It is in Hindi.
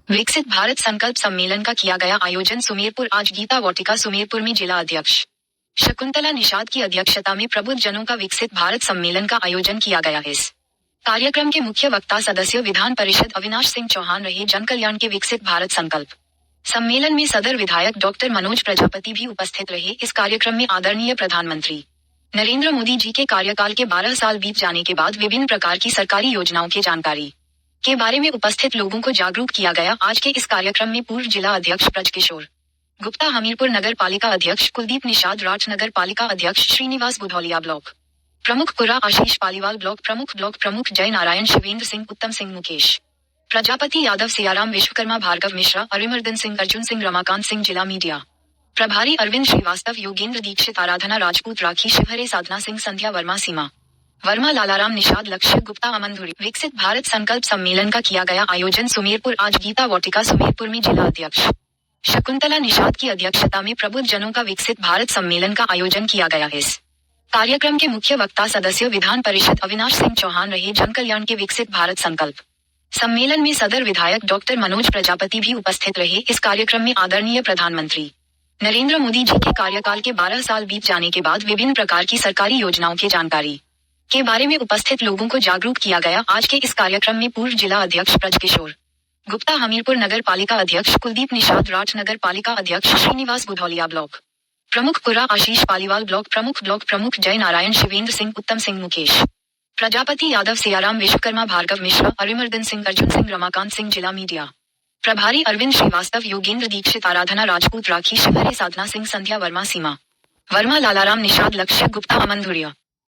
विकसित भारत संकल्प सम्मेलन का किया गया आयोजन सुमेरपुर। आज गीता वाटिका सुमेरपुर में जिला अध्यक्ष शकुंतला निषाद की अध्यक्षता में प्रबुद्ध जनों का विकसित भारत सम्मेलन का आयोजन किया गया। इस कार्यक्रम के मुख्य वक्ता सदस्य विधान परिषद अविनाश सिंह चौहान रहे। जन कल्याण के विकसित भारत संकल्प सम्मेलन में सदर विधायक डॉक्टर मनोज प्रजापति भी उपस्थित रहे। इस कार्यक्रम में आदरणीय प्रधानमंत्री नरेंद्र मोदी जी के कार्यकाल के 12 साल बीत जाने के बाद विभिन्न प्रकार की सरकारी योजनाओं की जानकारी के बारे में उपस्थित लोगों को जागरूक किया गया। आज के इस कार्यक्रम में पूर्व जिला अध्यक्ष ब्रजकिशोर गुप्ता, हमीरपुर नगर पालिका अध्यक्ष कुलदीप निषाद, राठ नगर पालिका अध्यक्ष श्रीनिवास बुधौलिया, ब्लॉक प्रमुख पुरा आशीष पालीवाल, ब्लॉक प्रमुख जय नारायण, शिवेंद्र सिंह, उत्तम सिंह, मुकेश प्रजापति, यादव सियाराम, विश्वकर्मा, भार्गव मिश्रा, अरिमर्दन सिंह, अर्जुन सिंह, रमाकांत सिंह, जिला मीडिया प्रभारी अरविंद श्रीवास्तव, योगेंद्र दीक्षित, आराधना राजपूत, राखी शिवहरे, साधना सिंह, संध्या वर्मा, सीमा वर्मा, लालाराम निषाद, लक्ष्य गुप्ता, अमन धुरी। विकसित भारत संकल्प सम्मेलन का किया गया आयोजन सुमेरपुर। आज गीता वाटिका सुमेरपुर में जिला अध्यक्ष शकुंतला निषाद की अध्यक्षता में प्रबुद्ध जनों का विकसित भारत सम्मेलन का आयोजन किया गया। इस कार्यक्रम के मुख्य वक्ता सदस्य विधान परिषद अविनाश सिंह चौहान रहे। जन कल्याण के विकसित भारत संकल्प सम्मेलन में सदर विधायक डॉक्टर मनोज प्रजापति भी उपस्थित रहे। इस कार्यक्रम में आदरणीय प्रधानमंत्री नरेंद्र मोदी जी के कार्यकाल के 12 साल बीत जाने के बाद विभिन्न प्रकार की सरकारी योजनाओं की जानकारी के बारे में उपस्थित लोगों को जागरूक किया गया। आज के इस कार्यक्रम में पूर्व जिला अध्यक्ष ब्रजकिशोर गुप्ता, हमीरपुर नगर पालिका अध्यक्ष कुलदीप निषाद, राठ नगर पालिका अध्यक्ष श्रीनिवास बुधौलिया, ब्लॉक प्रमुख पुरा आशीष पालीवाल, ब्लॉक प्रमुख जय नारायण, शिवेंद्र सिंह, उत्तम सिंह, मुकेश प्रजापति, यादव सियाराम, विश्वकर्मा, भार्गव मिश्रा, अरिमर्दन सिंह, अर्जुन सिंह, रमाकांत सिंह, जिला मीडिया प्रभारी अरविंद श्रीवास्तव, योगेंद्र दीक्षित, आराधना राजपूत, राखी शिवहरे, साधना सिंह, संध्या वर्मा, सीमा वर्मा, लालाराम निषाद, लक्ष्य गुप्ता, अमन धुरिया।